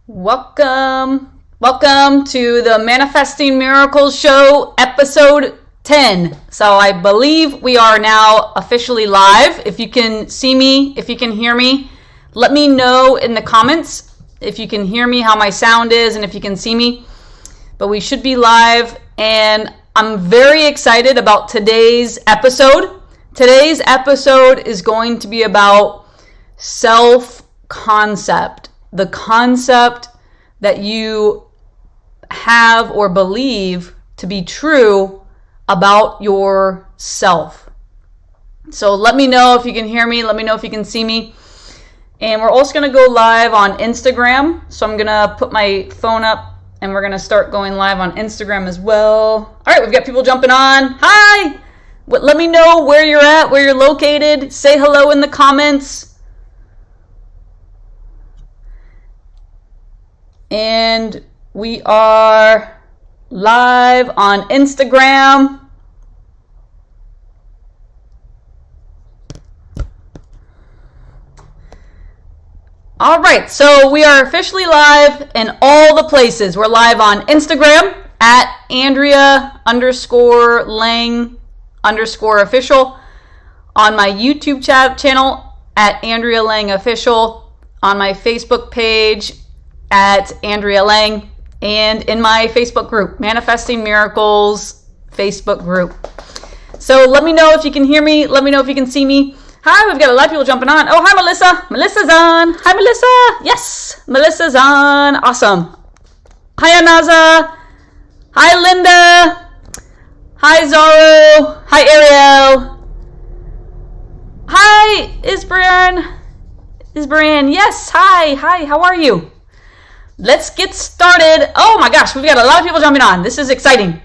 Welcome to the Manifesting Miracles Show, episode 10. So I believe we are now officially live. If you can see me, if you can hear me, let me know in the comments if you can hear me, how my sound is, and if you can see me. But we should be live, and I'm very excited about today's episode. Today's episode is going to be about self-concept. The concept that you have or believe to be true about yourself. So let me know if you can hear me. Let me know if you can see me. And we're also going to go live on Instagram. So I'm going to put my phone up and we're going to start going live on Instagram as well. All right, we've got people jumping on. Hi! Let me know where you're at, where you're located. Say hello in the comments. And we are live on Instagram. All right, so we are officially live in all the places. We're live on Instagram at Andrea_Lang_official, on my YouTube channel at Andrea Lang Official, on my Facebook page at Andrea Lang, and in my Facebook group, Manifesting Miracles Facebook group. So let me know if you can hear me. Let me know if you can see me. Hi, we've got a lot of people jumping on. Oh, hi, Melissa. Melissa's on. Hi, Melissa. Yes, Melissa's on. Awesome. Hi, Anaza. Hi, Linda. Hi, Zoro. Hi, Ariel. Hi, Isbran. Yes, hi. How are you? Let's get started. Oh my gosh, we've got a lot of people jumping on. This is exciting.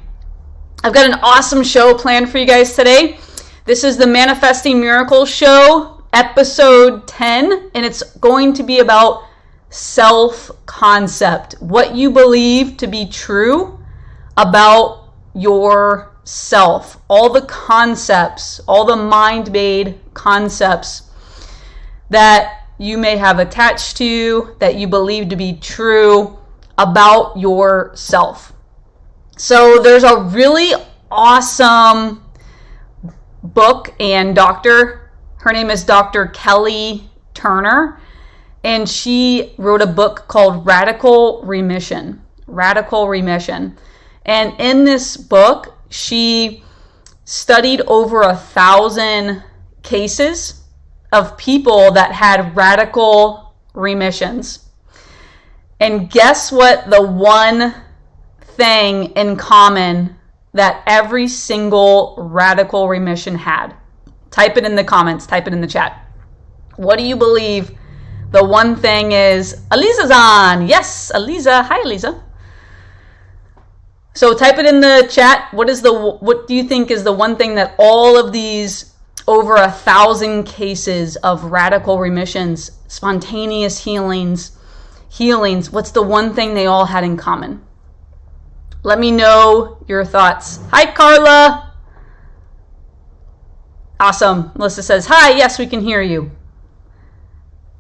I've got an awesome show planned for you guys today. This is the Manifesting Miracles Show, episode 10, and it's going to be about self-concept, what you believe to be true about yourself, all the concepts, all the mind-made concepts that you may have attached to, that you believe to be true about yourself. So there's a really awesome book and doctor. Her name is Dr. Kelly Turner, and she wrote a book called Radical Remission. And in this book, she studied over 1,000 cases of people that had radical remissions. And guess what the one thing in common that every single radical remission had? Type it in the comments, type it in the chat. What do you believe the one thing is? Aliza's on. Yes, Aliza. Hi, Aliza. So type it in the chat. What do you think is the one thing that all of these over 1,000 cases of radical remissions, spontaneous healings, what's the one thing they all had in common? Let me know your thoughts. Hi, Carla. Awesome. Melissa says, hi, yes, we can hear you.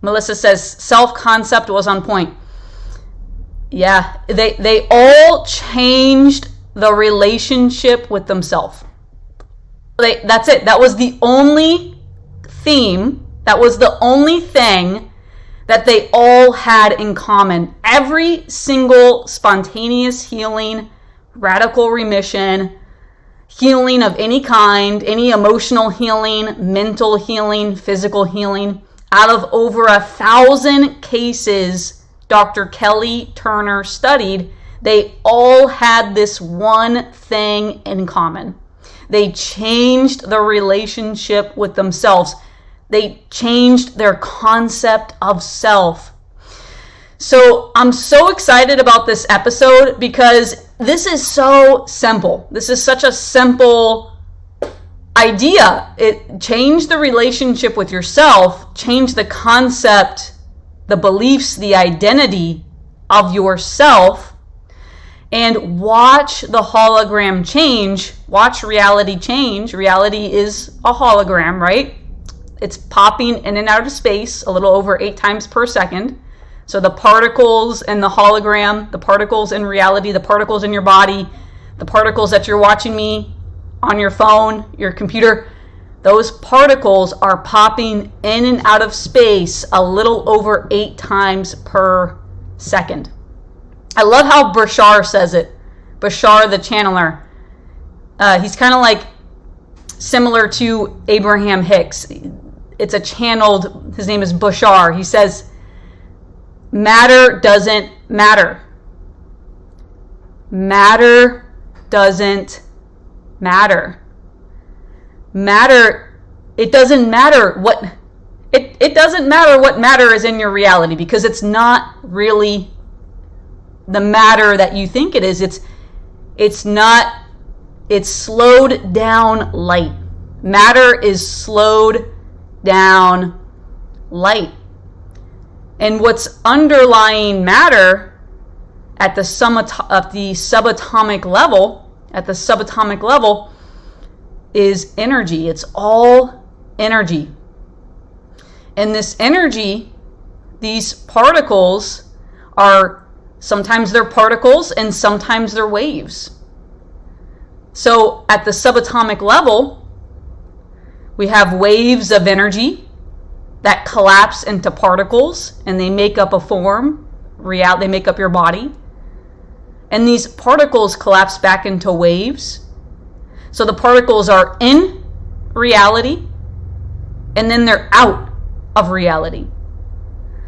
Melissa says, self-concept was on point. Yeah, they all changed the relationship with themselves. That's it. That was the only theme. That was the only thing that they all had in common. Every single spontaneous healing, radical remission, healing of any kind, any emotional healing, mental healing, physical healing, out of over 1,000 cases Dr. Kelly Turner studied, they all had this one thing in common. They changed the relationship with themselves. They changed their concept of self. So I'm so excited about this episode because this is so simple. This is such a simple idea. It changed the relationship with yourself, changed the concept, the beliefs, the identity of yourself, and watch the hologram change. Watch reality change. Reality is a hologram, right? It's popping in and out of space a little over 8 times per second. So the particles in the hologram, the particles in reality, the particles in your body, the particles that you're watching me on your phone, your computer, those particles are popping in and out of space a little over 8 times per second. I love how Bashar says it. Bashar, the channeler. He's kind of like similar to Abraham Hicks. It's a channeled, his name is Bashar. He says, matter doesn't matter. Matter doesn't matter. Matter, it doesn't matter what, it doesn't matter what matter is in your reality, because it's not really the matter that you think it is. It's not, it's slowed down light. Matter is slowed down light. And what's underlying matter at the subatomic level, is energy. It's all energy. And this energy, these particles are, sometimes they're particles and sometimes they're waves. So at the subatomic level, we have waves of energy that collapse into particles, and they make up a form, they make up your body. And these particles collapse back into waves. So the particles are in reality, and then they're out of reality.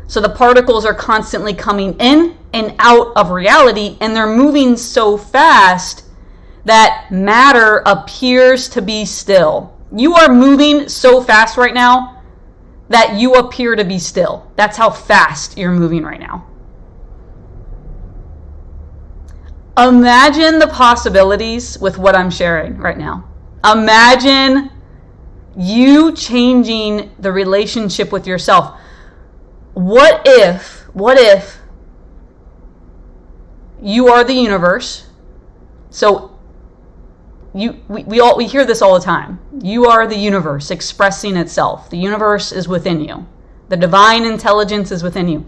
So the particles are constantly coming in and out of reality, and they're moving so fast that matter appears to be still. You are moving so fast right now that you appear to be still. That's how fast you're moving right now. Imagine the possibilities with what I'm sharing right now. Imagine you changing the relationship with yourself. What if you are the universe? So we hear this all the time. You are the universe expressing itself. The universe is within you. The divine intelligence is within you.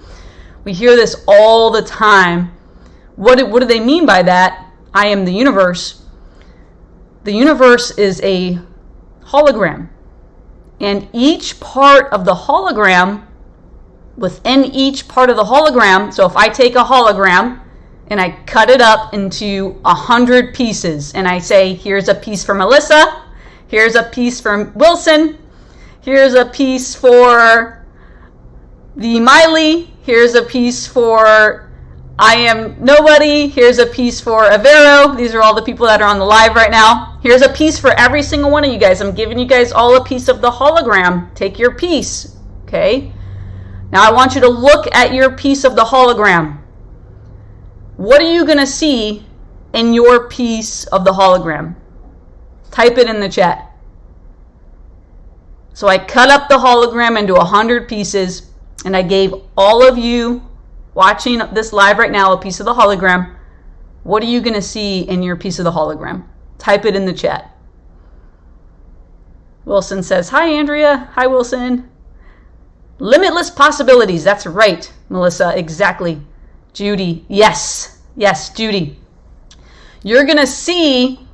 We hear this all the time. What do they mean by that? I am the universe. The universe is a hologram. And each part of the hologram, within each part of the hologram, so if I take a hologram and I cut it up into 100 pieces, and I say, here's a piece for Melissa, here's a piece for Wilson, here's a piece for the Miley, here's a piece for I am nobody, here's a piece for Avero. These are all the people that are on the live right now. Here's a piece for every single one of you guys. I'm giving you guys all a piece of the hologram. Take your piece, okay? Now I want you to look at your piece of the hologram. What are you going to see in your piece of the hologram? Type it in the chat. So I cut up the hologram into 100 pieces, and I gave all of you watching this live right now a piece of the hologram. What are you going to see in your piece of the hologram? Type it in the chat. Wilson says, hi, Andrea. Hi, Wilson. Limitless possibilities. That's right, Melissa. Exactly. Judy. Yes. Yes, Judy. You're going to see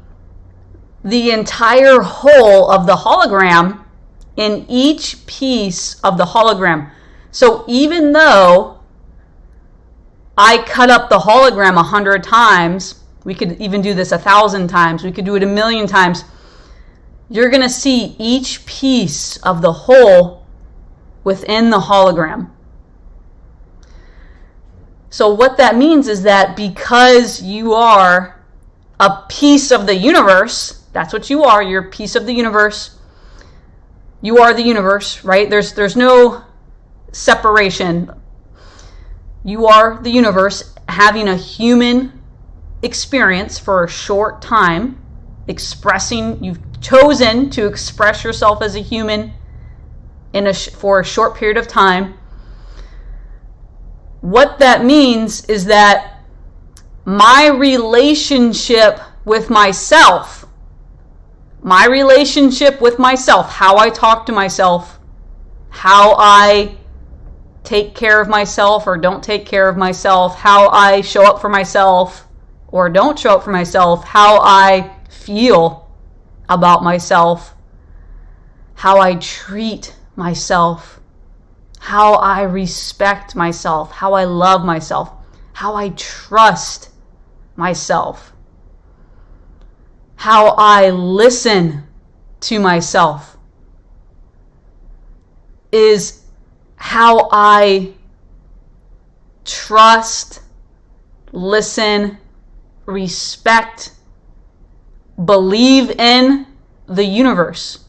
the entire whole of the hologram in each piece of the hologram. So even though I cut up the hologram 100 times, we could even do this 1,000 times, we could do it 1,000,000 times, you're going to see each piece of the whole within the hologram. So what that means is that because you are a piece of the universe, that's what you are, you're a piece of the universe, you are the universe, right? There's no separation. You are the universe having a human experience for a short time, you've chosen to express yourself as a human for a short period of time. What that means is that my relationship with myself, how I talk to myself, how I take care of myself or don't take care of myself, how I show up for myself or don't show up for myself, how I feel about myself, how I treat myself, how I respect myself, how I love myself, how I trust myself, how I listen to myself, is how I trust, listen, respect, believe in the universe.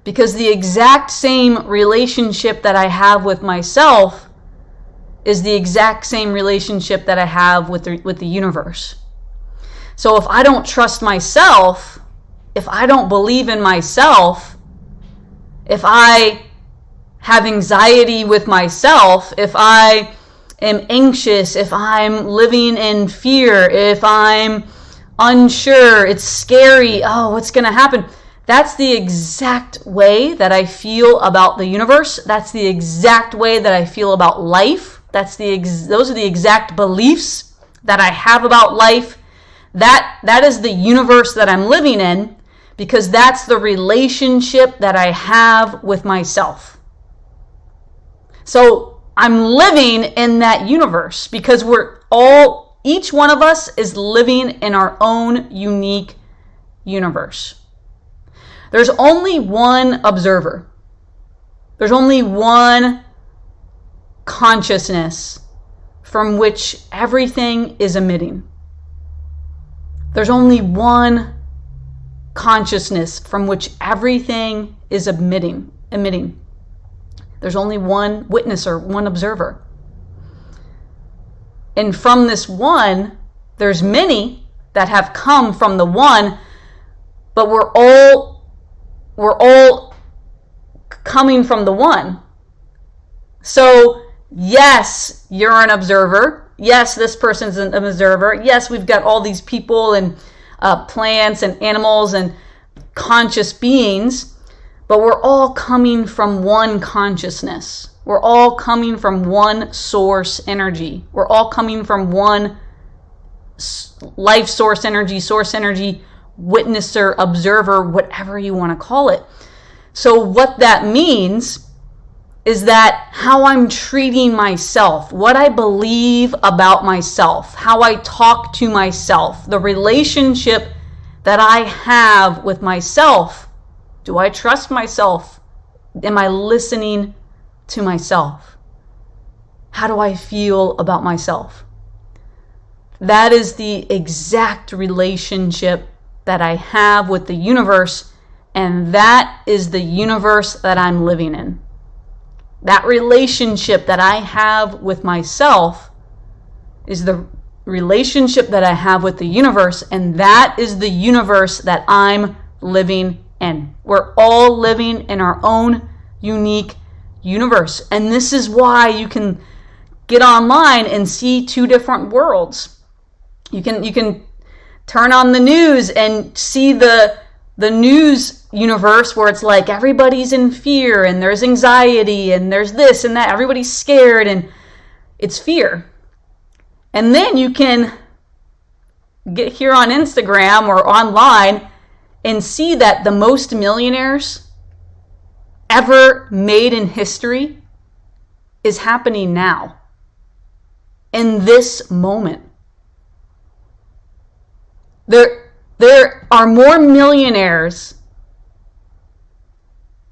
Because the exact same relationship that I have with myself is the exact same relationship that I have with the universe. So if I don't trust myself, if I don't believe in myself, if I have anxiety with myself, if I am anxious, if I'm living in fear, if I'm unsure, it's scary, oh, what's going to happen? That's the exact way that I feel about the universe. That's the exact way that I feel about life. Those are the exact beliefs that I have about life. That is the universe that I'm living in, because that's the relationship that I have with myself. So I'm living in that universe because each one of us is living in our own unique universe. There's only one observer. There's only one consciousness from which everything is emitting. There's only one consciousness from which everything is emitting. There's only one witnesser, one observer. And from this one, there's many that have come from the one, but we're all coming from the one. So yes, you're an observer. Yes, this person's an observer. Yes, we've got all these people and plants and animals and conscious beings, but we're all coming from one consciousness. We're all coming from one source energy. We're all coming from one life source energy, witnesser, observer, whatever you want to call it. So what that means is that how I'm treating myself, what I believe about myself, how I talk to myself, the relationship that I have with myself. Do I trust myself? Am I listening to myself? How do I feel about myself? That is the exact relationship that I have with the universe, and that is the universe that I'm living in. That relationship that I have with myself is the relationship that I have with the universe, and that is the universe that I'm living in. We're all living in our own unique universe. And this is why you can get online and see two different worlds. You can turn on the news and see the news universe where it's like everybody's in fear and there's anxiety and there's this and that. Everybody's scared and it's fear. And then you can get here on Instagram or online and see that the most millionaires ever made in history is happening now, in this moment. There are more millionaires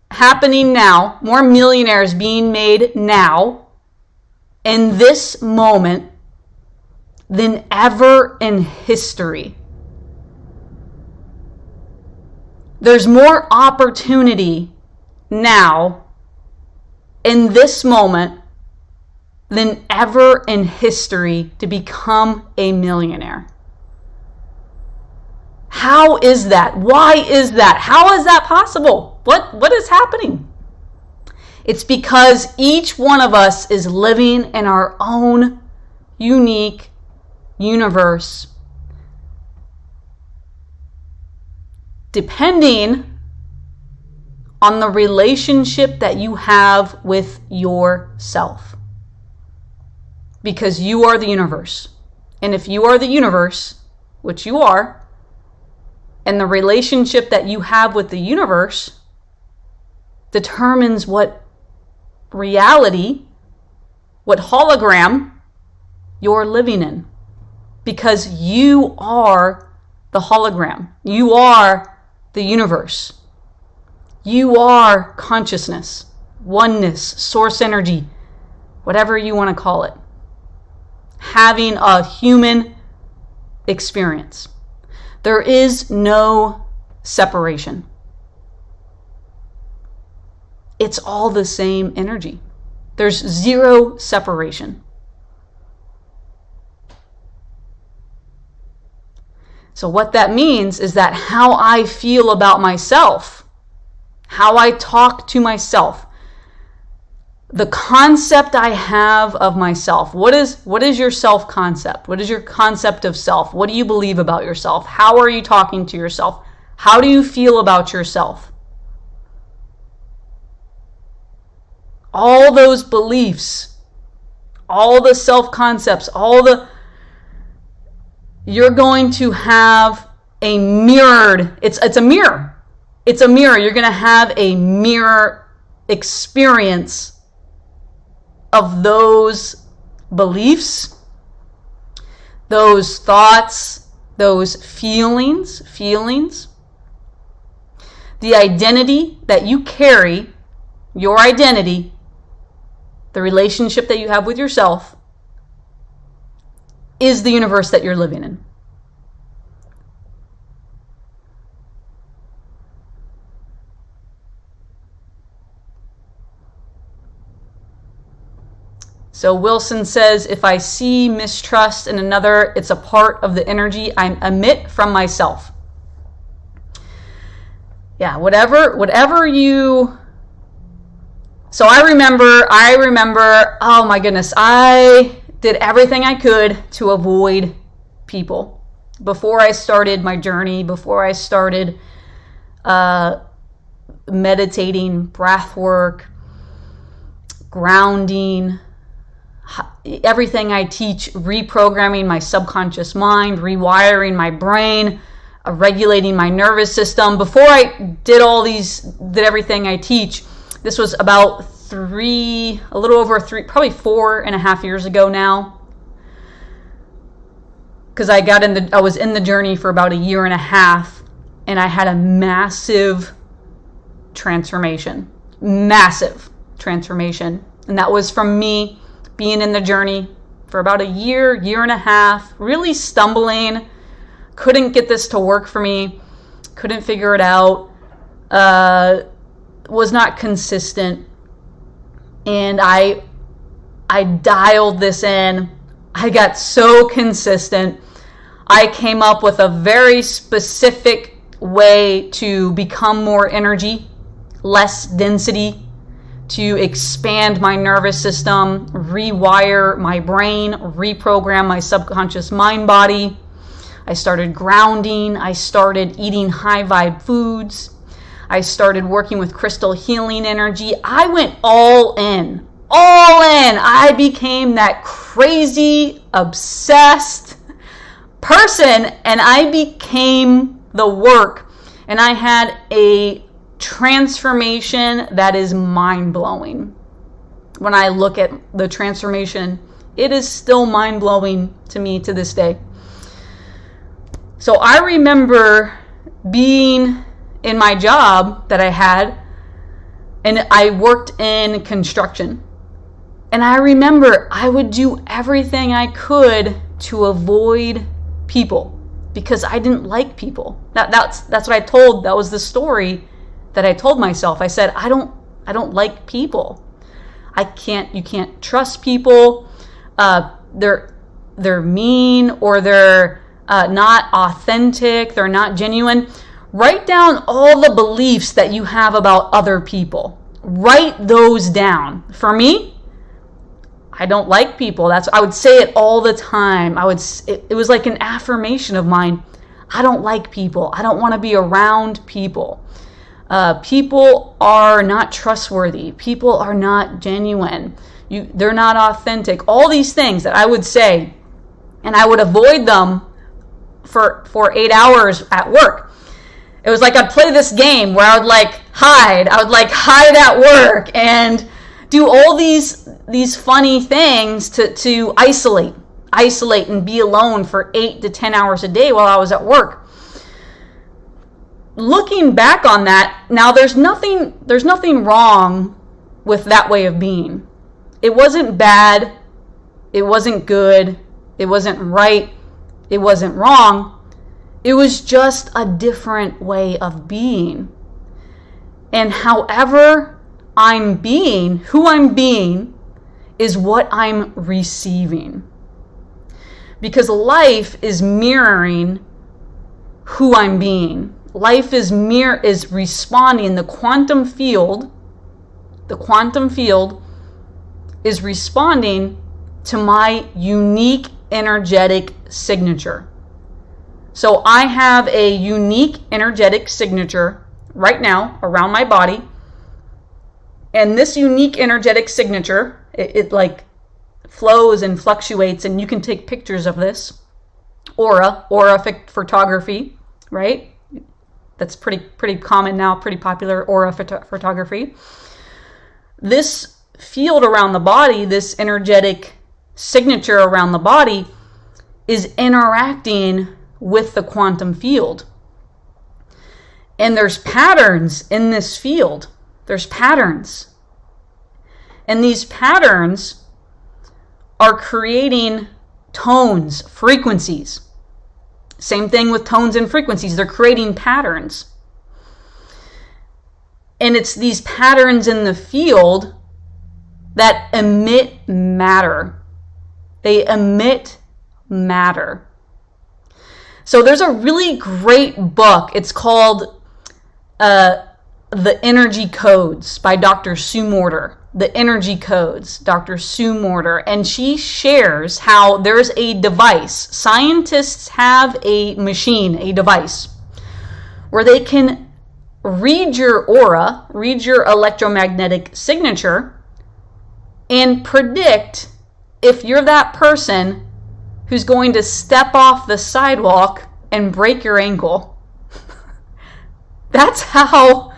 happening now, more millionaires being made now, in this moment, than ever in history. There's more opportunity now, in this moment, than ever in history to become a millionaire. How is that? Why is that? How is that possible? What is happening? It's because each one of us is living in our own unique universe, depending on the relationship that you have with yourself. Because you are the universe. And if you are the universe, which you are, and the relationship that you have with the universe determines what reality, what hologram you're living in. Because you are the hologram. You are the universe. You are consciousness, oneness, source energy, whatever you want to call it. Having a human experience. There is no separation. It's all the same energy. There's zero separation. So what that means is that how I feel about myself, how I talk to myself, the concept I have of myself. What is your self-concept? What is your concept of self? What do you believe about yourself? How are you talking to yourself? How do you feel about yourself? All those beliefs, all the self-concepts, you're going to have a mirrored, it's a mirror. It's a mirror. You're going to have a mirror experience of those beliefs, those thoughts, those feelings, the identity that you carry, your identity, the relationship that you have with yourself, is the universe that you're living in. So Wilson says, if I see mistrust in another, it's a part of the energy I emit from myself. Yeah, whatever you... So I remember, oh my goodness, I did everything I could to avoid people. Before I started my journey, before I started meditating, breath work, grounding, everything I teach, reprogramming my subconscious mind, rewiring my brain, regulating my nervous system. Before I did everything I teach, this was about probably 4.5 years ago now. Because I was in the journey for about 1.5 years, and I had a massive transformation. Massive transformation. And that was from me being in the journey for about 1.5 years, really stumbling, couldn't get this to work for me, couldn't figure it out, was not consistent, and I dialed this in. I got so consistent. I came up with a very specific way to become more energy, less density, to expand my nervous system, rewire my brain, reprogram my subconscious mind body. I started grounding. I started eating high vibe foods. I started working with crystal healing energy. I went all in. I became that crazy, obsessed person, and I became the work. And I had a transformation that is mind-blowing. When I look at the transformation, it is still mind-blowing to me to this day. So I remember being in my job that I had, and I worked in construction. And I remember I would do everything I could to avoid people because I didn't like people. That's what I told. That was the story that I told myself. I said, I don't like people. You can't trust people. They're mean, or they're not authentic. They're not genuine. Write down all the beliefs that you have about other people. Write those down. For me, I don't like people. I would say it all the time. It was like an affirmation of mine. I don't like people. I don't want to be around people. People are not trustworthy. People are not genuine. They're not authentic. All these things that I would say, and I would avoid them for 8 hours at work. It was like I'd play this game where I would hide. I would hide at work and do all these funny things to isolate and be alone for 8 to 10 hours a day while I was at work. Looking back on that, now there's nothing wrong with that way of being. It wasn't bad. It wasn't good. It wasn't right. It wasn't wrong. It was just a different way of being. And however I'm being, who I'm being, is what I'm receiving. Because life is mirroring who I'm being. Life is responding. The quantum field is responding to my unique energetic signature. So I have a unique energetic signature right now around my body. And this unique energetic signature, it flows and fluctuates, and you can take pictures of this. Aura photography, right? That's pretty common now, pretty popular, aura photography. This field around the body, this energetic signature around the body, is interacting with the quantum field. And there's patterns in this field. There's patterns. And these patterns are creating tones, frequencies. Same thing with tones and frequencies. They're creating patterns. And it's these patterns in the field that emit matter. They emit matter. So there's a really great book. It's called The Energy Codes by Dr. Sue Morter. The Energy Codes, Dr. Sue Morter. And she shares how there's a device. Scientists have a machine, a device, where they can read your aura, read your electromagnetic signature, and predict if you're that person who's going to step off the sidewalk and break your ankle. That's how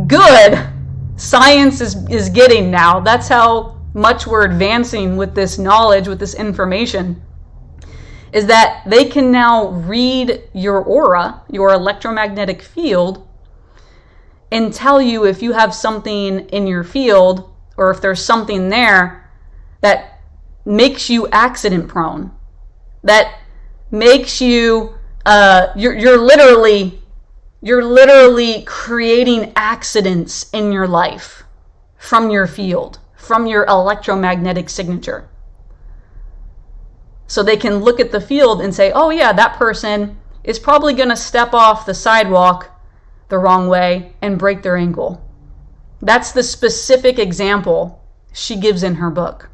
good science is getting now. That's how much we're advancing with this knowledge, with this information, is that they can now read your aura, your electromagnetic field, and tell you if you have something in your field or if there's something there that makes you accident prone, that makes you you're literally creating accidents in your life from your field, from your electromagnetic signature. So they can look at the field and say, oh yeah, that person is probably going to step off the sidewalk the wrong way and break their ankle. That's the specific example she gives in her book.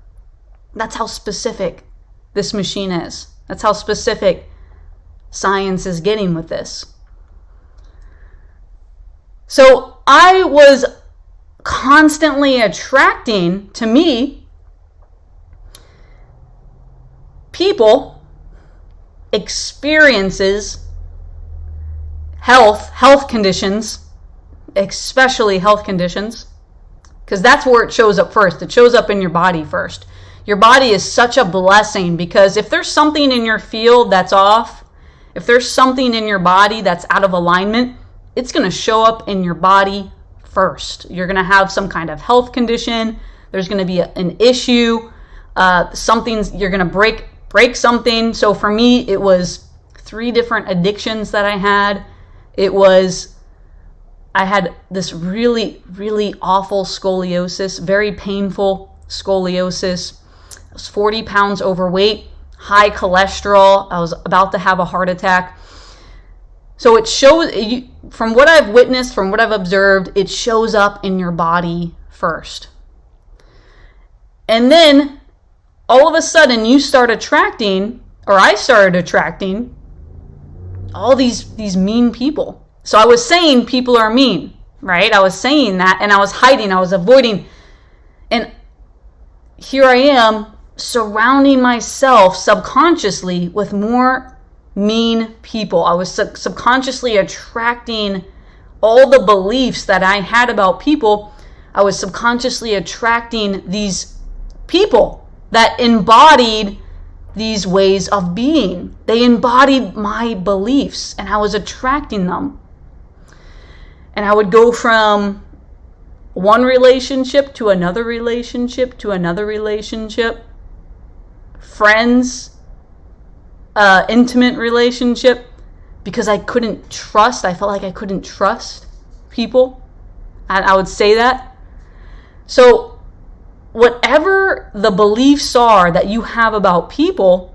That's how specific this machine is. That's how specific science is getting with this. So I was constantly attracting to me people, experiences, health conditions, especially health conditions, because that's where it shows up first. It shows up in your body first. Your body is such a blessing, because if there's something in your field that's off, if there's something in your body that's out of alignment, it's going to show up in your body first. You're going to have some kind of health condition. There's going to be an issue. You're going to break something. So for me, it was 3 different addictions that I had. I had this really, really awful scoliosis, very painful scoliosis. I was 40 pounds overweight, high cholesterol. I was about to have a heart attack. So it shows, from what I've witnessed, from what I've observed, it shows up in your body first. And then all of a sudden you start attracting, or I started attracting, all these mean people, So I was saying people are mean, right? I was saying that, and I was hiding, I was avoiding. And here I am surrounding myself subconsciously with more mean people. I was subconsciously attracting all the beliefs that I had about people. I was subconsciously attracting these people that embodied these ways of being. They embodied my beliefs, and I was attracting them. And I would go from one relationship to another relationship to another relationship, friends, intimate relationship, because I couldn't trust. I felt like I couldn't trust people. I would say that. So whatever the beliefs are that you have about people,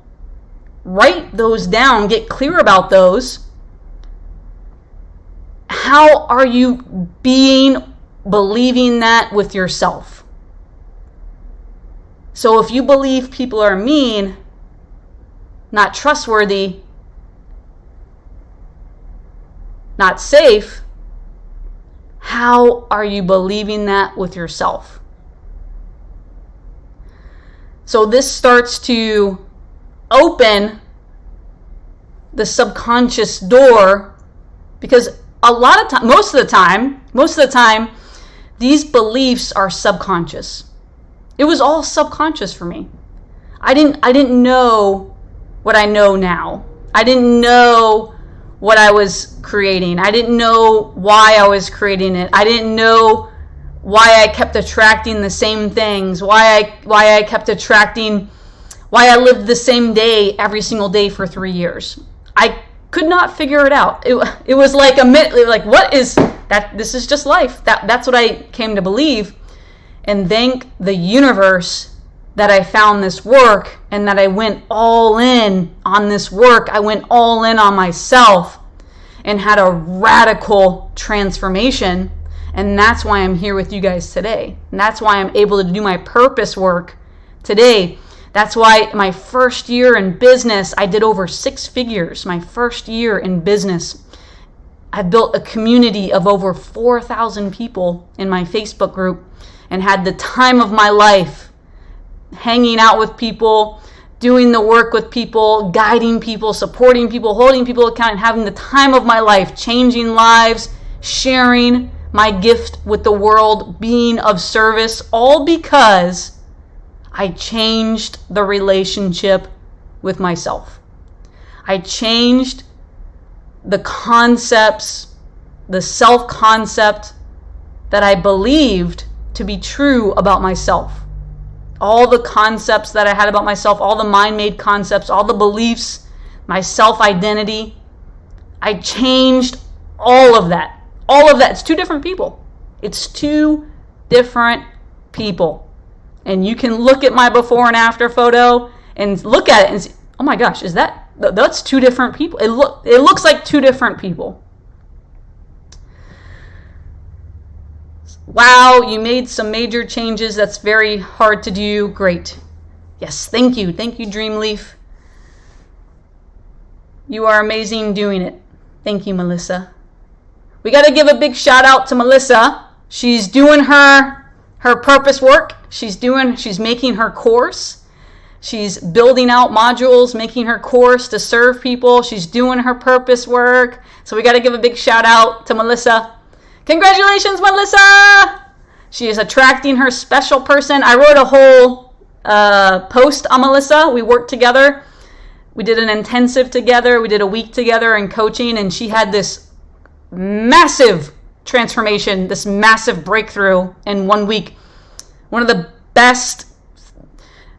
write those down, get clear about those. How are you believing that with yourself? So if you believe people are mean, not trustworthy, not safe, how are you believing that with yourself? So this starts to open the subconscious door, because a lot of time, most of the time, these beliefs are subconscious. It was all subconscious for me. I didn't know what I know now. I didn't know what I was creating. I didn't know why I was creating it. I didn't know why I kept attracting the same things, why I kept attracting, why I lived the same day every single day for 3 years. I could not figure it out. It was like what is that? This is just life. That's what I came to believe. And thank the universe that I found this work, and that I went all in on this work. I went all in on myself and had a radical transformation. And that's why I'm here with you guys today. And that's why I'm able to do my purpose work today. That's why my first year in business, I did over 6 figures. My first year in business, I built a community of over 4,000 people in my Facebook group, and had the time of my life hanging out with people, doing the work with people, guiding people, supporting people, holding people accountable, having the time of my life, changing lives, sharing my gift with the world, being of service, all because I changed the relationship with myself. I changed the concepts, the self-concept that I believed to be true about myself. All the concepts that I had about myself, all the mind-made concepts, all the beliefs, my self-identity, I changed all of that. All of that. It's 2 different people. It's 2 different people. And you can look at my before and after photo and look at it and see, oh my gosh, that's 2 different people. It looks like 2 different people. Wow, you made some major changes. That's very hard to do. Great. Yes, thank you. Thank you, Dreamleaf. You are amazing doing it. Thank you, Melissa. We got to give a big shout out to Melissa. She's doing her purpose work. She's making her course. She's building out modules, making her course to serve people. She's doing her purpose work. So we got to give a big shout out to Melissa. Congratulations, Melissa! She is attracting her special person. I wrote a whole post on Melissa. We worked together. We did an intensive together. We did a week together in coaching, and she had this massive transformation, this massive breakthrough in 1 week. One of the best,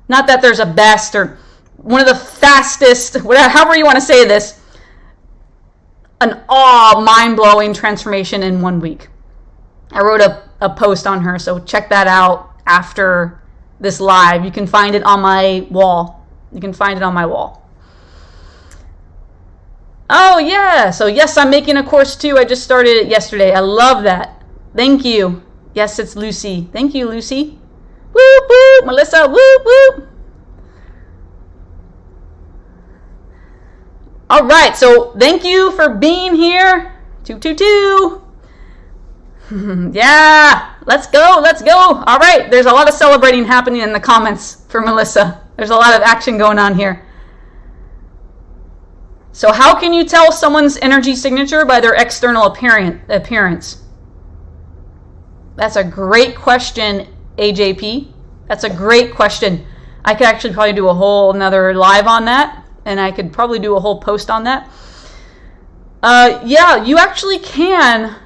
not that there's a best, or one of the fastest, whatever, however you want to say this, an mind-blowing transformation in 1 week. I wrote a post on her, so check that out after this live. You can find it on my wall. Oh, yeah. So, yes, I'm making a course, too. I just started it yesterday. I love that. Thank you. Yes, it's Lucy. Thank you, Lucy. Whoop, whoop. Melissa, whoop, whoop. All right. So, thank you for being here. 222. Yeah, let's go. All right, there's a lot of celebrating happening in the comments for Melissa. There's a lot of action going on here. So how can you tell someone's energy signature? By their external appearance. That's a great question, AJP. That's a great question. I could actually probably do a whole another live on that, and I could probably do a whole post on that. Yeah, you actually can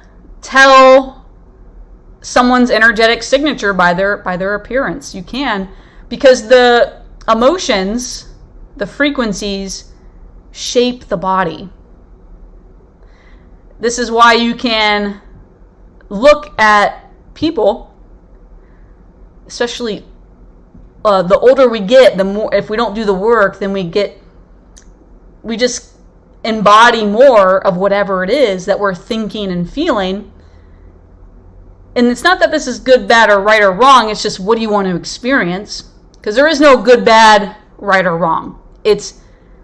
tell someone's energetic signature by their appearance. You can, because the emotions, the frequencies, shape the body. This is why you can look at people, especially the older we get, the more, if we don't do the work, then we just embody more of whatever it is that we're thinking and feeling. And it's not that this is good, bad, or right or wrong. It's just, what do you want to experience? Because there is no good, bad, right or wrong. It's,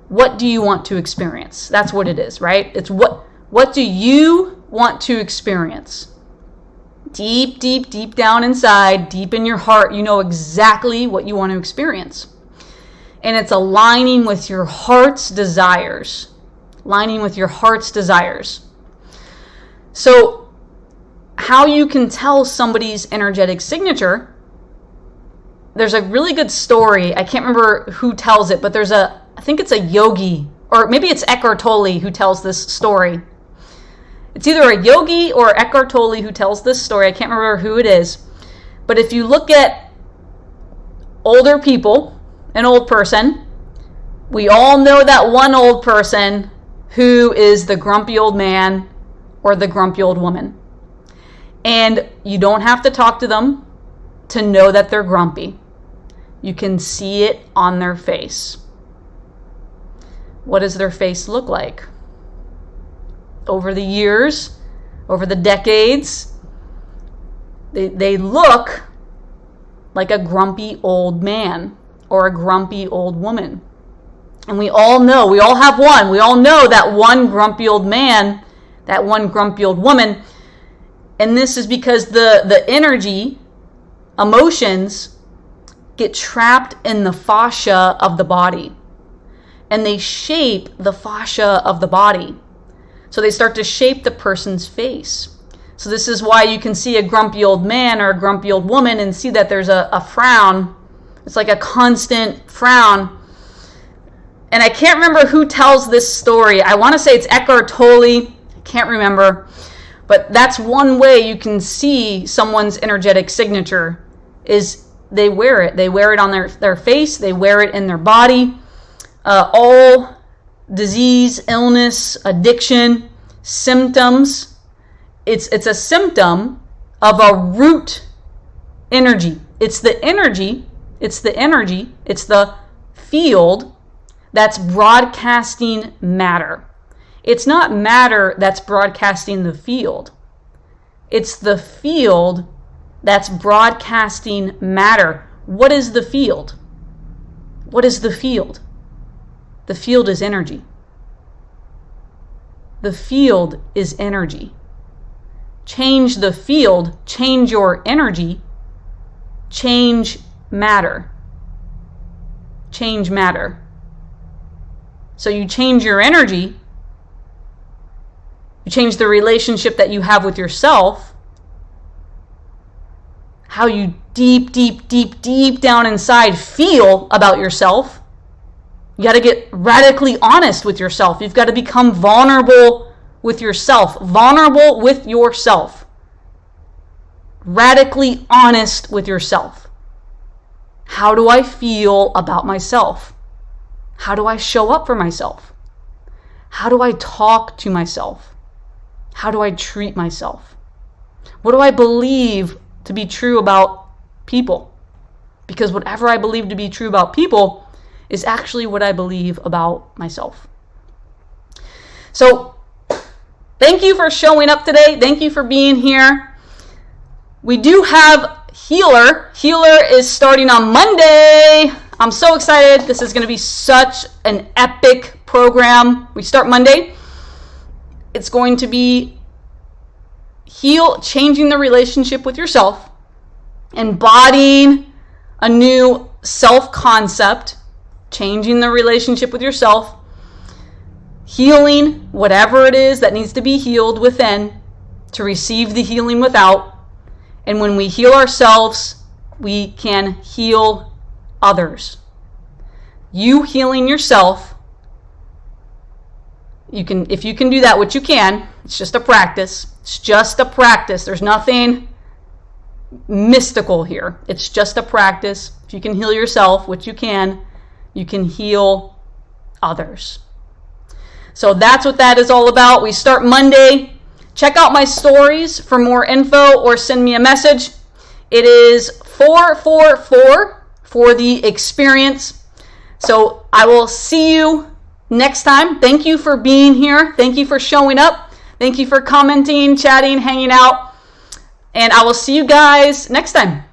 what do you want to experience? That's what it is, right? It's what do you want to experience? Deep, deep, deep down inside, deep in your heart, you know exactly what you want to experience. And it's aligning with your heart's desires. Aligning with your heart's desires. So, how you can tell somebody's energetic signature, there's a really good story. I can't remember who tells it, but I think it's a yogi, or maybe it's Eckhart Tolle who tells this story. It's either a yogi or Eckhart Tolle who tells this story. I can't remember who it is. But if you look at older people, an old person, we all know that one old person who is the grumpy old man or the grumpy old woman. And you don't have to talk to them to know that they're grumpy. You can see it on their face. What does their face look like? Over the years, over the decades, they look like a grumpy old man or a grumpy old woman. And we all know, we all have one. We all know that one grumpy old man, that one grumpy old woman. And this is because the energy, emotions, get trapped in the fascia of the body. And they shape the fascia of the body. So they start to shape the person's face. So this is why you can see a grumpy old man or a grumpy old woman and see that there's a frown. It's like a constant frown. And I can't remember who tells this story. I want to say it's Eckhart Tolle. I can't remember. But that's one way you can see someone's energetic signature, is they wear it. They wear it on their face. They wear it in their body. All disease, illness, addiction, symptoms. It's a symptom of a root energy. It's the energy. It's the field that's broadcasting matter. It's not matter that's broadcasting the field. It's the field that's broadcasting matter. What is the field? What is the field? The field is energy. The field is energy. Change the field, change your energy, change matter. Change matter. So you change your energy, you change the relationship that you have with yourself, how you deep, deep, deep, deep down inside feel about yourself. You got to get radically honest with yourself. You've got to become vulnerable with yourself. Vulnerable with yourself. Radically honest with yourself. How do I feel about myself? How do I show up for myself? How do I talk to myself? How do I treat myself? What do I believe to be true about people? Because whatever I believe to be true about people is actually what I believe about myself. So, thank you for showing up today. Thank you for being here. We do have Healer. Healer is starting on Monday. I'm so excited. This is going to be such an epic program. We start Monday. It's going to be changing the relationship with yourself, embodying a new self-concept, changing the relationship with yourself, healing whatever it is that needs to be healed within to receive the healing without. And when we heal ourselves, we can heal others. You healing yourself, if you can do that, which you can, it's just a practice. It's just a practice. There's nothing mystical here. It's just a practice. If you can heal yourself, which you can heal others. So that's what that is all about. We start Monday. Check out my stories for more info or send me a message. It is 444 for the experience. So I will see you next time. Thank you for being here. Thank you for showing up. Thank you for commenting, chatting, hanging out. And I will see you guys next time.